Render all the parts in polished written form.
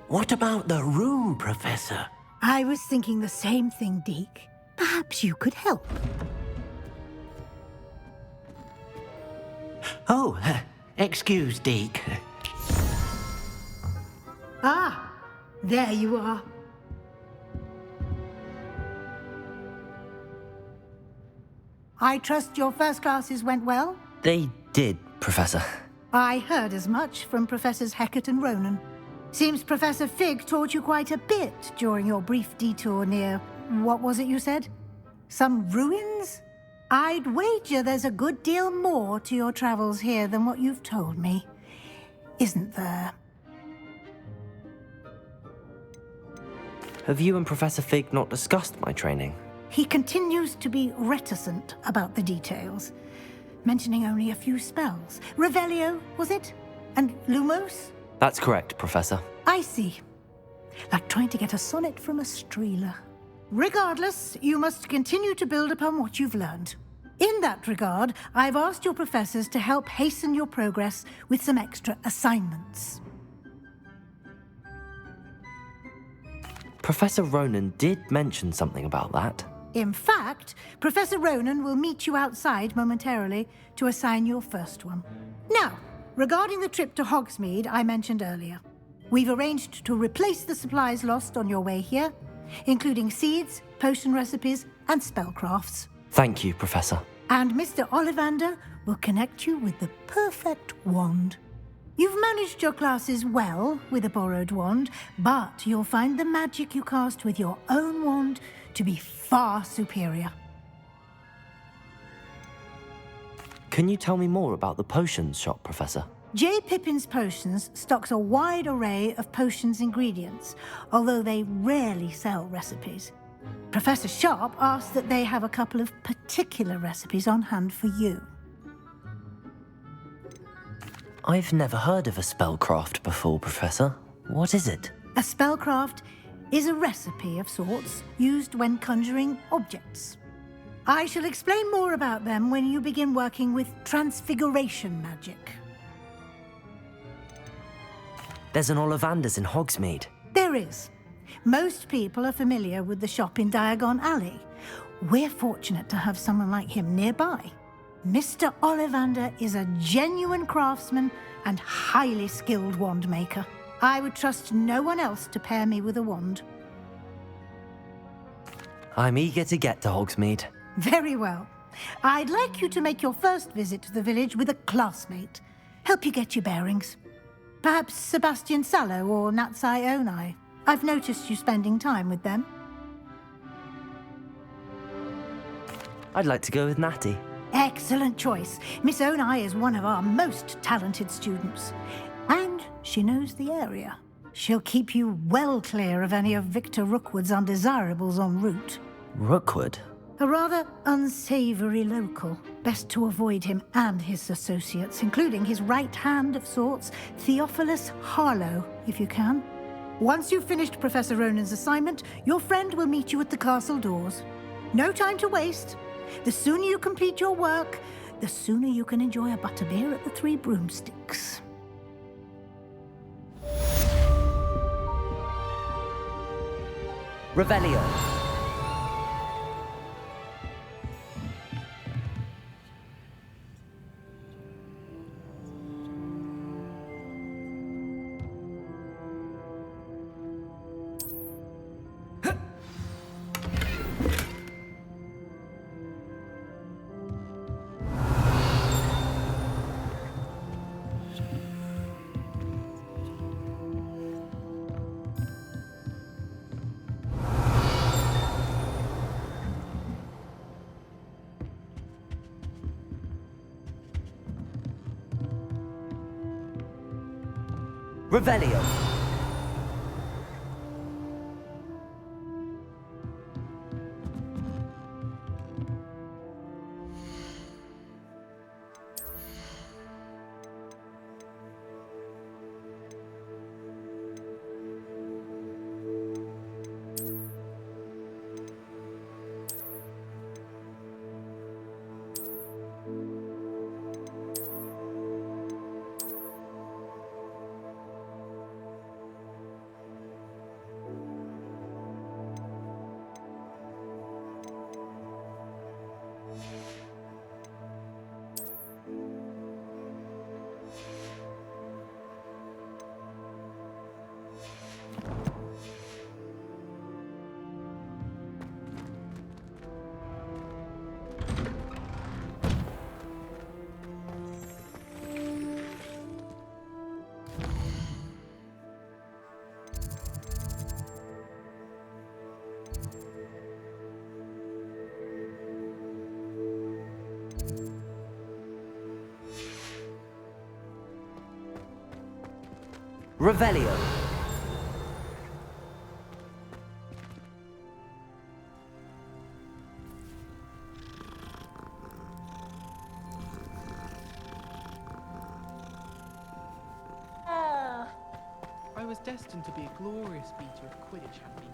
What about the room, Professor? I was thinking the same thing, Deke. Perhaps you could help. Oh, excuse, Deke. Ah, there you are. I trust your first classes went well? They did, Professor. I heard as much from Professors Hecat and Ronan. Seems Professor Fig taught you quite a bit during your brief detour near... what was it you said? Some ruins? I'd wager there's a good deal more to your travels here than what you've told me. Isn't there? Have you and Professor Fig not discussed my training? He continues to be reticent about the details, mentioning only a few spells. Revelio, was it? And Lumos? That's correct, Professor. I see. Like trying to get a sonnet from a streeler. Regardless, you must continue to build upon what you've learned. In that regard, I've asked your professors to help hasten your progress with some extra assignments. Professor Ronan did mention something about that. In fact, Professor Ronan will meet you outside momentarily to assign your first one. Now, regarding the trip to Hogsmeade I mentioned earlier, we've arranged to replace the supplies lost on your way here, including seeds, potion recipes, and spellcrafts. Thank you, Professor. And Mr. Ollivander will connect you with the perfect wand. You've managed your classes well with a borrowed wand, but you'll find the magic you cast with your own wand to be far superior. Can you tell me more about the potions shop, Professor? J. Pippin's Potions stocks a wide array of potions ingredients, although they rarely sell recipes. Professor Sharp asks that they have a couple of particular recipes on hand for you. I've never heard of a spellcraft before, Professor. What is it? A spellcraft is a recipe of sorts used when conjuring objects. I shall explain more about them when you begin working with transfiguration magic. There's an Ollivander's in Hogsmeade. There is. Most people are familiar with the shop in Diagon Alley. We're fortunate to have someone like him nearby. Mr. Ollivander is a genuine craftsman and highly skilled wand maker. I would trust no one else to pair me with a wand. I'm eager to get to Hogsmeade. Very well. I'd like you to make your first visit to the village with a classmate. Help you get your bearings. Perhaps Sebastian Sallow or Natsai Onai. I've noticed you spending time with them. I'd like to go with Natty. Excellent choice. Miss Onai is one of our most talented students. And she knows the area. She'll keep you well clear of any of Victor Rookwood's undesirables en route. Rookwood? A rather unsavory local. Best to avoid him and his associates, including his right hand of sorts, Theophilus Harlow, if you can. Once you've finished Professor Ronan's assignment, your friend will meet you at the castle doors. No time to waste. The sooner you complete your work, the sooner you can enjoy a butterbeer at the Three Broomsticks. Revelio. Revelio. Revelio. I was destined to be a glorious beater of Quidditch, Handy.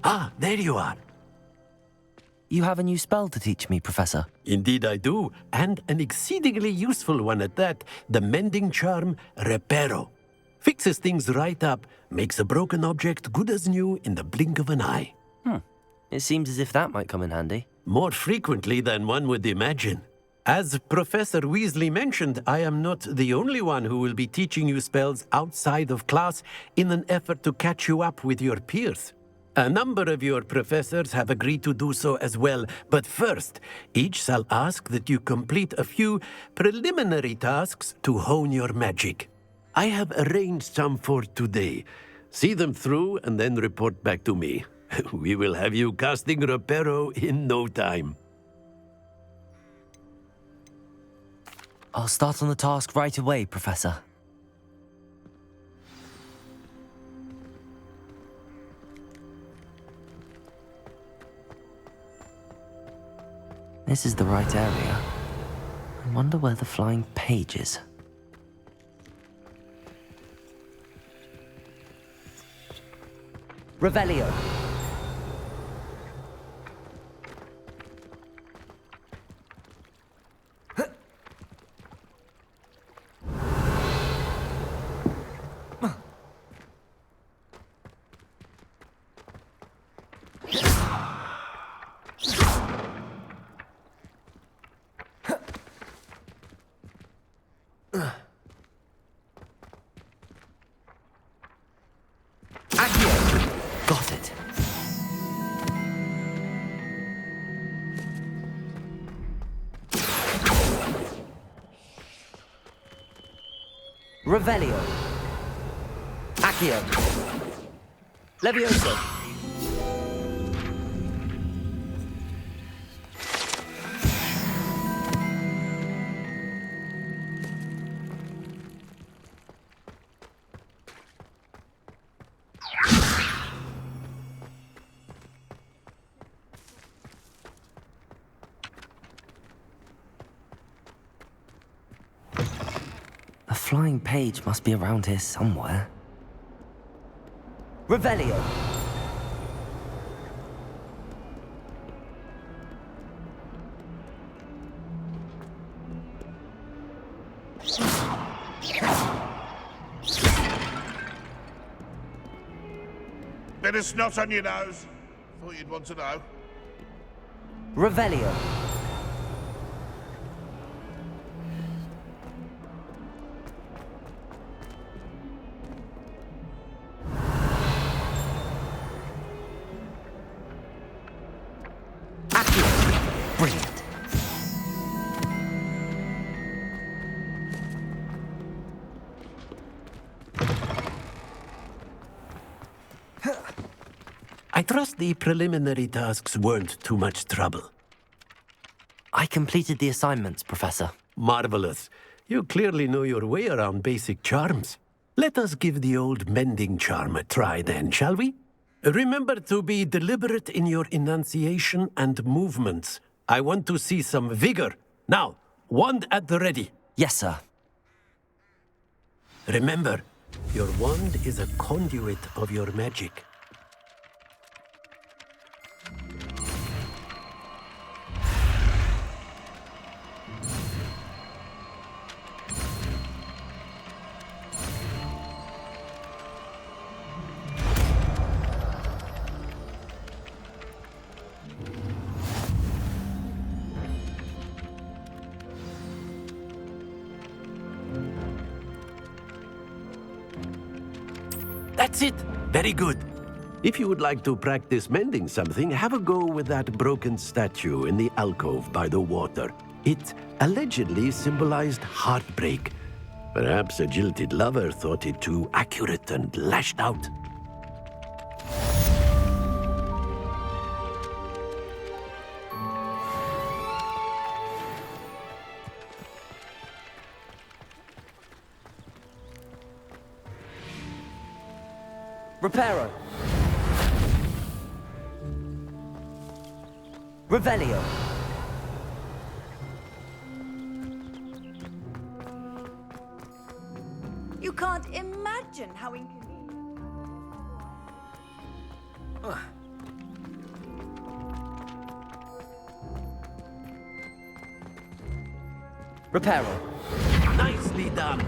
Ah, there you are. You have a new spell to teach me, Professor. Indeed I do, and an exceedingly useful one at that. The mending charm, Reparo. Fixes things right up, makes a broken object good as new in the blink of an eye. It seems as if that might come in handy. More frequently than one would imagine. As Professor Weasley mentioned, I am not the only one who will be teaching you spells outside of class in an effort to catch you up with your peers. A number of your professors have agreed to do so as well, but first, each shall ask that you complete a few preliminary tasks to hone your magic. I have arranged some for today. See them through and then report back to me. We will have you casting Reparo in no time. I'll start on the task right away, Professor. This is the right area. I wonder where the flying page is. Revelio. Got it. Revelio. Accio. Levioso. A flying page must be around here somewhere. Revelio. Bit of snot on your nose. Thought you'd want to know. Revelio. Accio. Brilliant. I trust the preliminary tasks weren't too much trouble. I completed the assignments, Professor. Marvelous. You clearly know your way around basic charms. Let us give the old mending charm a try then, shall we? Remember to be deliberate in your enunciation and movements. I want to see some vigor. Now, wand at the ready. Yes, sir. Remember, your wand is a conduit of your magic. That's it. Very good. If you would like to practice mending something, have a go with that broken statue in the alcove by the water. It allegedly symbolized heartbreak. Perhaps a jilted lover thought it too accurate and lashed out. Reparo. Revelio. You can't imagine how inconvenient. Reparo. Nicely done.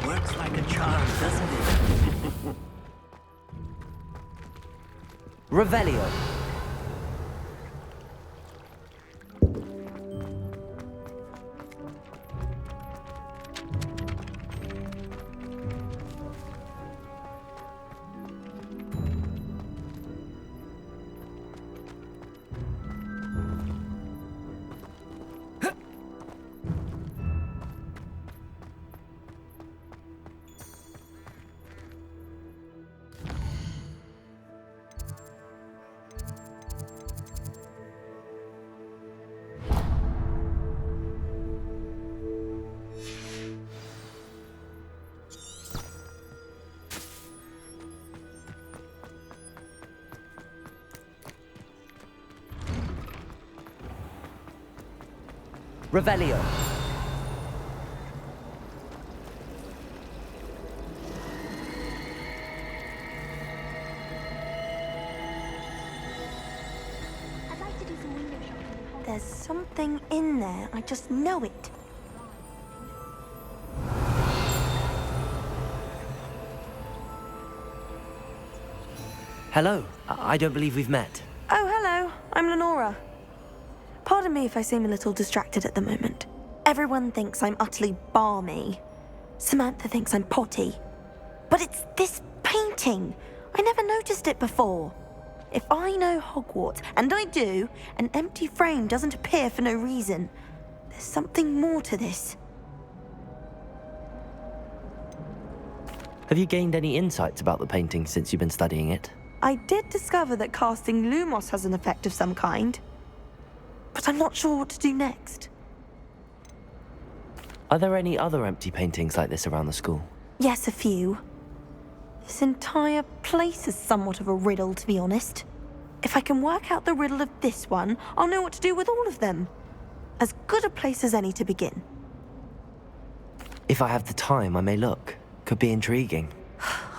Works like a charm, doesn't it? Revelio. Revelio. I'd like to do some window shopping in Hogwarts. There's something in there. I just know it. Hello. I don't believe we've met. Oh, hello. I'm Lenora. Pardon me if I seem a little distracted at the moment. Everyone thinks I'm utterly balmy. Samantha thinks I'm potty. But it's this painting. I never noticed it before. If I know Hogwarts, and I do, an empty frame doesn't appear for no reason. There's something more to this. Have you gained any insights about the painting since you've been studying it? I did discover that casting Lumos has an effect of some kind. But I'm not sure what to do next. Are there any other empty paintings like this around the school? Yes, a few. This entire place is somewhat of a riddle, to be honest. If I can work out the riddle of this one, I'll know what to do with all of them. As good a place as any to begin. If I have the time, I may look. Could be intriguing.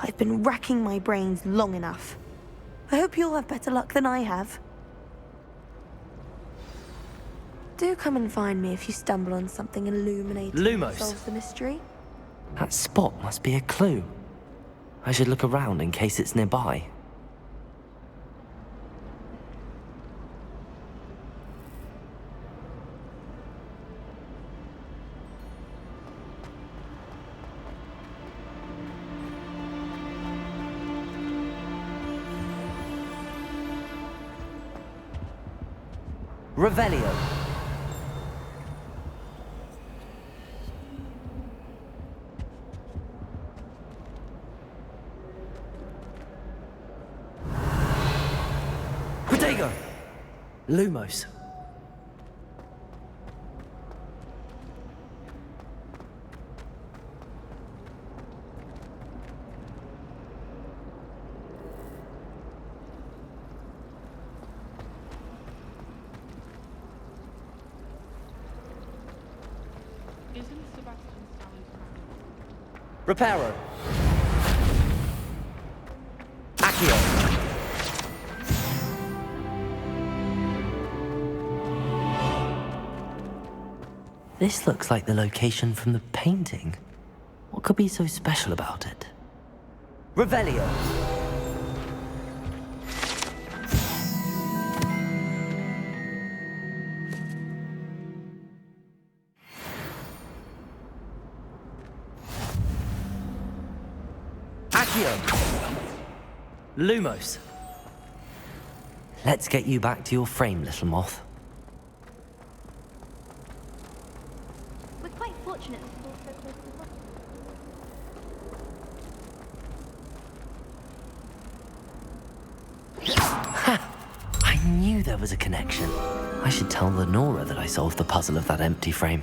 I've been racking my brains long enough. I hope you'll have better luck than I have. Do come and find me if you stumble on something illuminating Lumos. that solves the mystery. That spot must be a clue. I should look around in case it's nearby. Revelio. Protego. Lumos. Isn't Sebastian Sally's married? Reparo. Accio. This looks like the location from the painting. What could be so special about it? Revelio. Accio. Lumos. Let's get you back to your frame, little moth. We're quite fortunate to fall so close to Hogwarts. I knew there was a connection. I should tell Lenora that I solved the puzzle of that empty frame.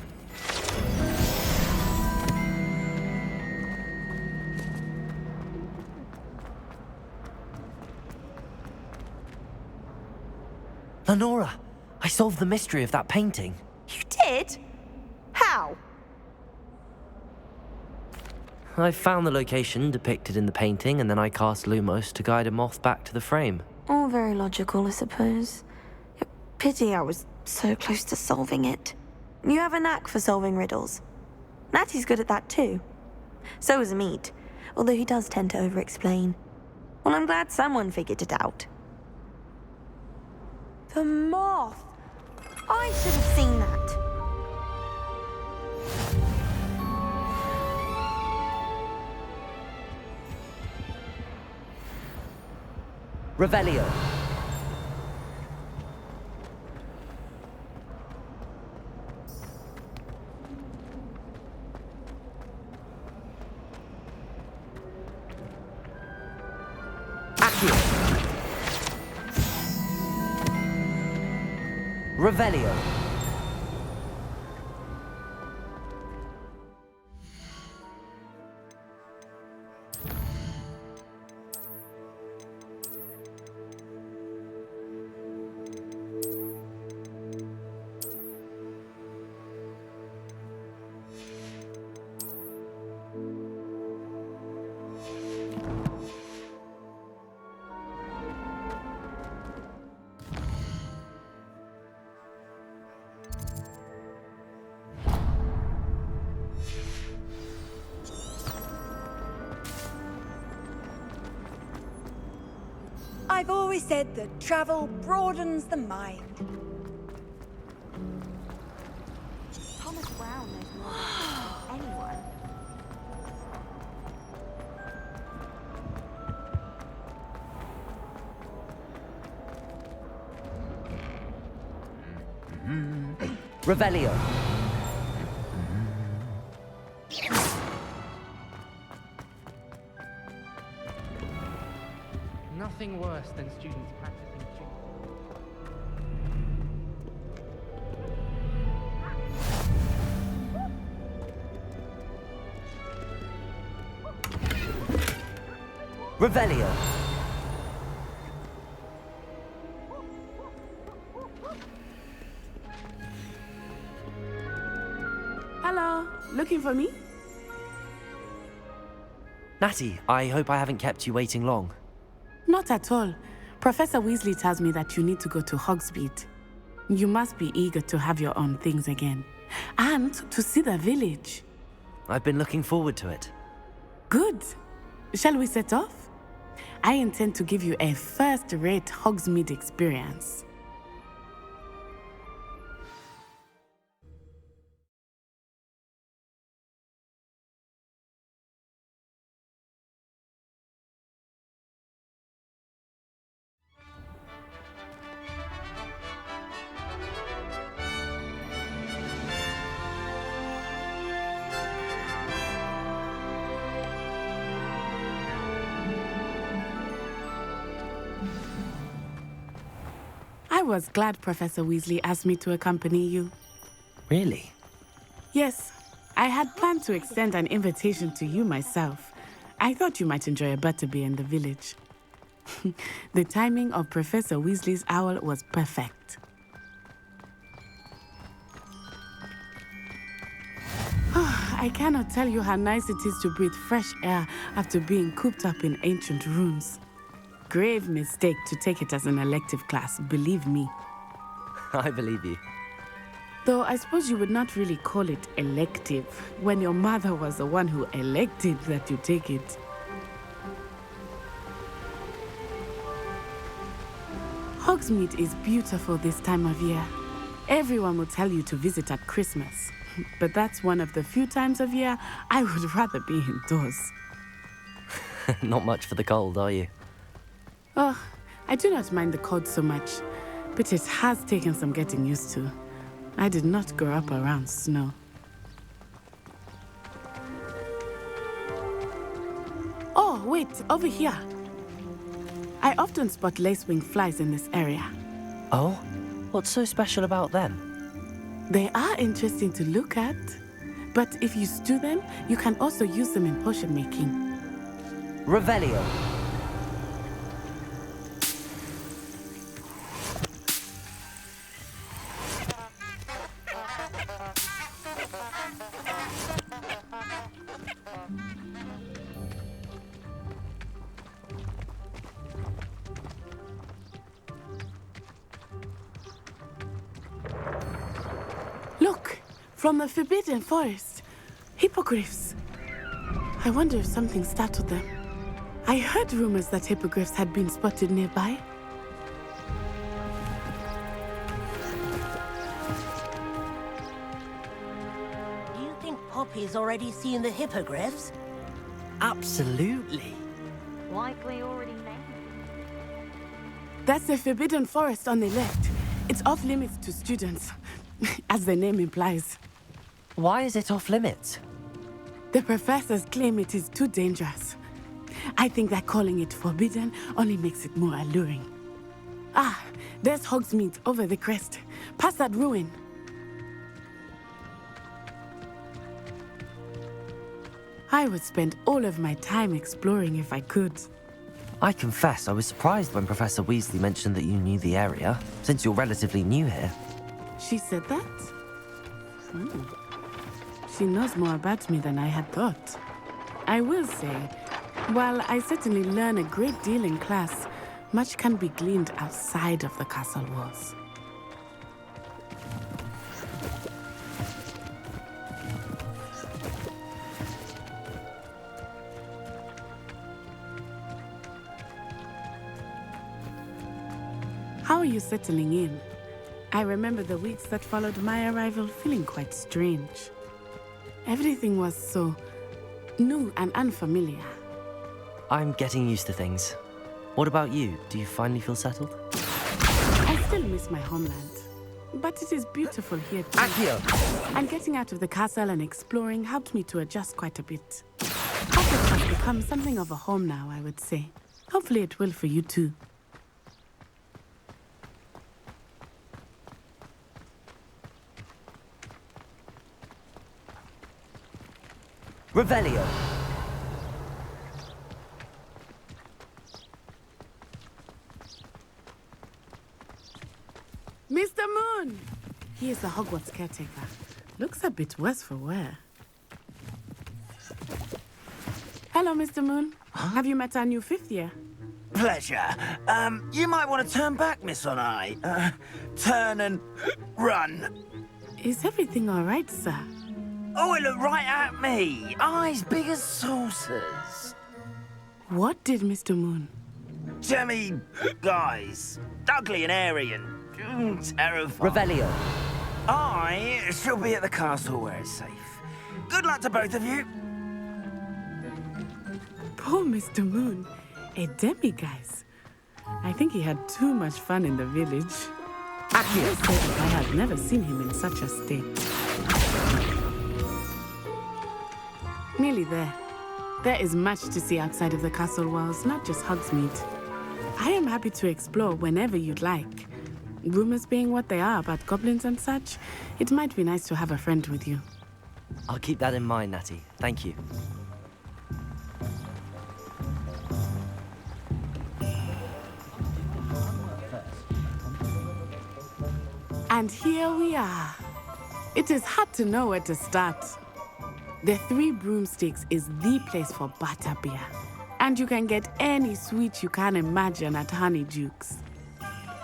Lenora, I solved the mystery of that painting. You did? How? I found the location depicted in the painting, and then I cast Lumos to guide a moth back to the frame. All very logical, I suppose. Pity I was so close to solving it. You have a knack for solving riddles. Natty's good at that too. So is Amit, although he does tend to over-explain. Well, I'm glad someone figured it out. The moth! I should have seen that. Revelio. Accio. Revelio. I've always said that travel broadens the mind. Thomas Brown knows more than anyone. Revelio. Nothing worse than students practicing cheating. Revelio. Hello, looking for me? Natty, I hope I haven't kept you waiting long. Not at all. Professor Weasley tells me that you need to go to Hogsmeade. You must be eager to have your own things again. And to see the village. I've been looking forward to it. Good. Shall we set off? I intend to give you a first-rate Hogsmeade experience. I was glad Professor Weasley asked me to accompany you. Really? Yes, I had planned to extend an invitation to you myself. I thought you might enjoy a butterbeer in the village. The timing of Professor Weasley's owl was perfect. I cannot tell you how nice it is to breathe fresh air after being cooped up in ancient rooms. Grave mistake to take it as an elective class, believe me. I believe you. Though I suppose you would not really call it elective when your mother was the one who elected that you take it. Hogsmeade is beautiful this time of year. Everyone will tell you to visit at Christmas. But that's one of the few times of year I would rather be indoors. Not much for the cold, are you? Oh, I do not mind the cold so much, but it has taken some getting used to. I did not grow up around snow. Oh, wait, over here. I often spot lacewing flies in this area. Oh? What's so special about them? They are interesting to look at, but if you stew them, you can also use them in potion making. Revelio. From the Forbidden Forest. Hippogriffs. I wonder if something startled them. I heard rumors that hippogriffs had been spotted nearby. Do you think Poppy's already seen the hippogriffs? Absolutely. Likely already named. That's the Forbidden Forest on the left. It's off limits to students, as the name implies. Why is it off limits? The professors claim it is too dangerous. I think that calling it forbidden only makes it more alluring. Ah, there's Hogsmeade over the crest. Past that ruin. I would spend all of my time exploring if I could. I confess I was surprised when Professor Weasley mentioned that you knew the area, since you're relatively new here. She said that? She knows more about me than I had thought. I will say, while I certainly learn a great deal in class, much can be gleaned outside of the castle walls. How are you settling in? I remember the weeks that followed my arrival feeling quite strange. Everything was so new and unfamiliar. I'm getting used to things. What about you? Do you finally feel settled? I still miss my homeland, but it is beautiful here too. Accio! And getting out of the castle and exploring helped me to adjust quite a bit. Hogwarts has become something of a home now, I would say. Hopefully it will for you too. Revelio! Mr. Moon! He is the Hogwarts caretaker. Looks a bit worse for wear. Hello, Mr. Moon. Have you met our new fifth year? Pleasure. You might want to turn back, Miss Onai. Turn and run. Is everything all right, sir? Oh, it looked right at me. Eyes big as saucers. What did Mr. Moon? Jemmy, guys. Ugly and airy and terrifying. Revelio! I shall be at the castle where it's safe. Good luck to both of you. Poor Mr. Moon. A demiguise. I think he had too much fun in the village. I said I had never seen him in such a state. Nearly there. There is much to see outside of the castle walls, not just Hogsmeade. I am happy to explore whenever you'd like. Rumors being what they are about goblins and such, it might be nice to have a friend with you. I'll keep that in mind, Natty. Thank you. And here we are. It is hard to know where to start. The Three Broomsticks is the place for butterbeer. And you can get any sweet you can imagine at Honeydukes.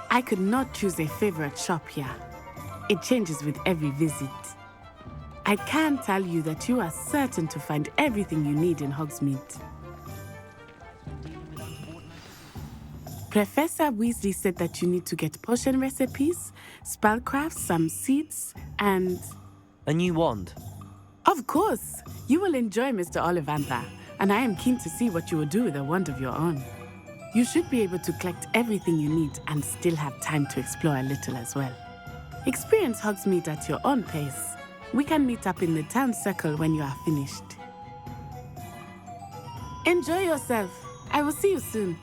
I could not choose a favorite shop here. It changes with every visit. I can tell you that you are certain to find everything you need in Hogsmeade. Professor Weasley said that you need to get potion recipes, spellcrafts, some seeds, and... A new wand. Of course! You will enjoy Mr. Ollivander, and I am keen to see what you will do with a wand of your own. You should be able to collect everything you need and still have time to explore a little as well. Experience Hogsmeade at your own pace. We can meet up in the town circle when you are finished. Enjoy yourself. I will see you soon.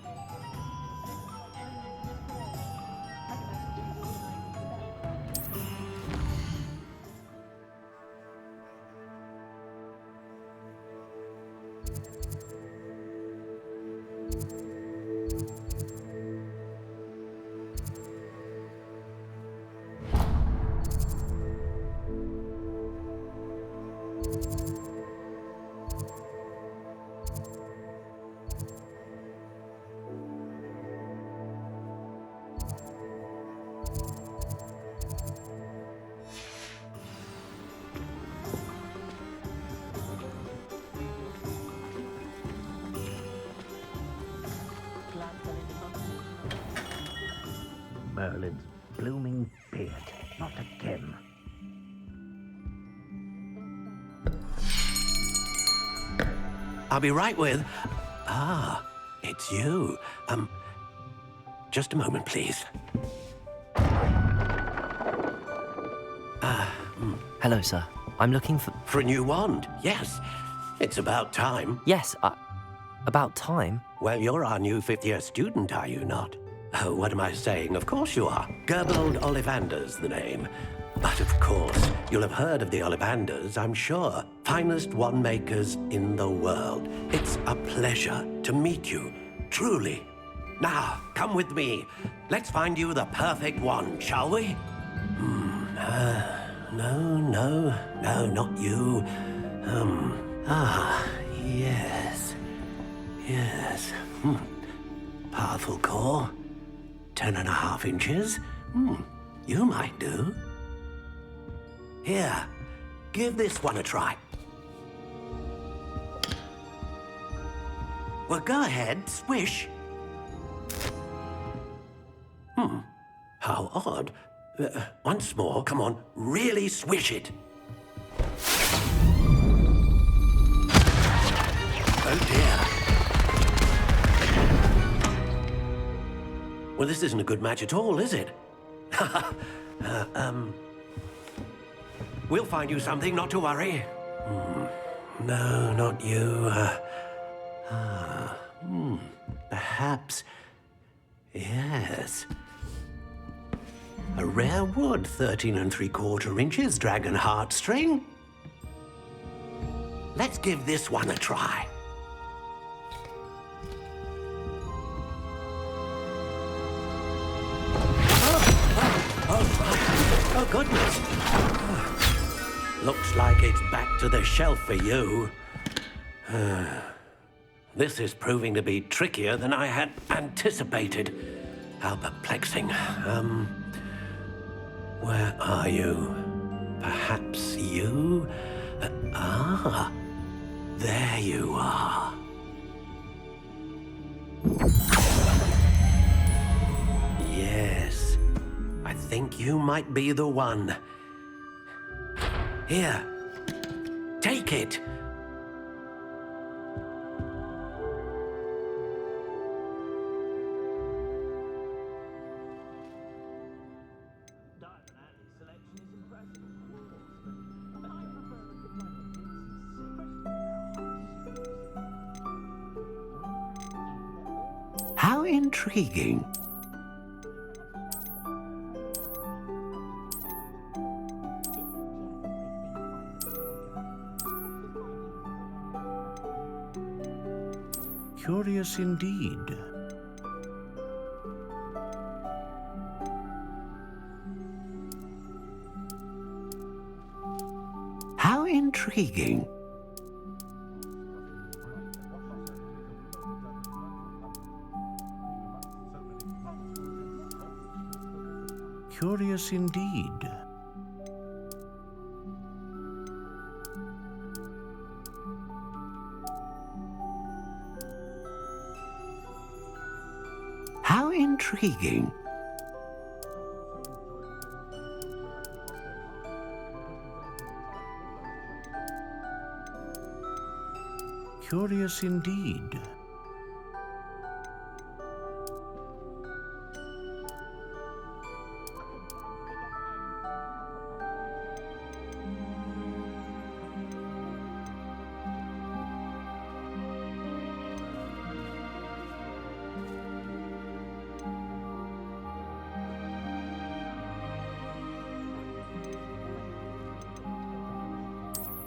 Merlin's blooming beard. Not again. I'll be right with... Ah, it's you. Just a moment, please. Hello, sir. I'm looking for... For a new wand, yes. It's about time. Yes, about time? Well, you're our new fifth-year student, are you not? Oh, what am I saying? Of course you are. Gerbold Ollivander's the name. But of course, you'll have heard of the Ollivanders, I'm sure. Finest wand makers in the world. It's a pleasure to meet you, truly. Now, come with me. Let's find you the perfect wand, shall we? No, not you. Yes. Powerful core. 10.5 inches. You might do. Here, give this one a try. Well, go ahead, swish. How odd. Once more, come on, really swish it. Oh dear. Well, this isn't a good match at all, is it? We'll find you something, not to worry. No, not you. Perhaps... Yes. A rare wood, 13 3/4 inches, dragon heartstring. Let's give this one a try. Oh, goodness. Looks like it's back to the shelf for you. This is proving to be trickier than I had anticipated. How perplexing. Where are you? Perhaps you? There you are. Yes, I think you might be the one. Here, take it. How intriguing. Curious indeed. How intriguing. Curious indeed. How intriguing. Curious indeed.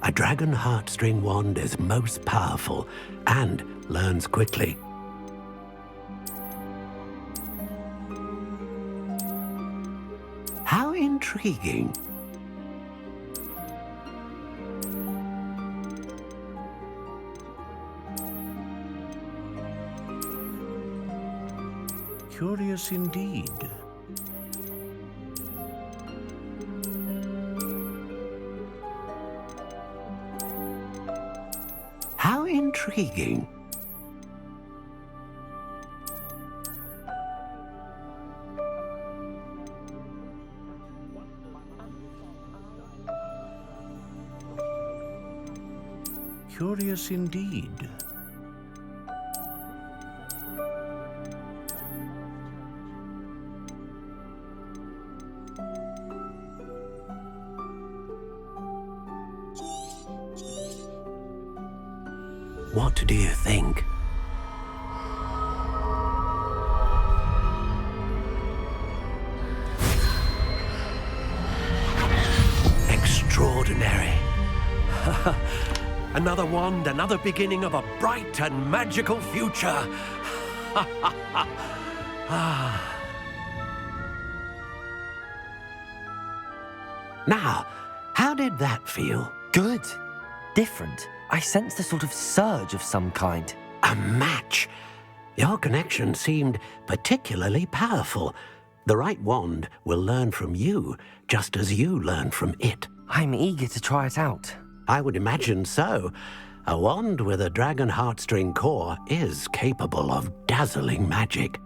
A dragon heartstring wand is most powerful and learns quickly. How intriguing. Curious indeed. How intriguing. Curious indeed. What do you think? Extraordinary. Another wand, another beginning of a bright and magical future. Now, how did that feel? Good. Different. I sensed a sort of surge of some kind. A match. Your connection seemed particularly powerful. The right wand will learn from you, just as you learn from it. I'm eager to try it out. I would imagine so. A wand with a dragon heartstring core is capable of dazzling magic.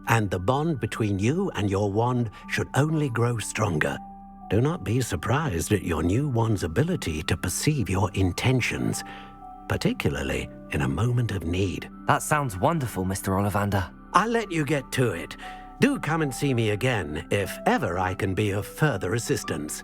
And the bond between you and your wand should only grow stronger. Do not be surprised at your new wand's ability to perceive your intentions, particularly in a moment of need. That sounds wonderful, Mr. Ollivander. I'll let you get to it. Do come and see me again if ever I can be of further assistance.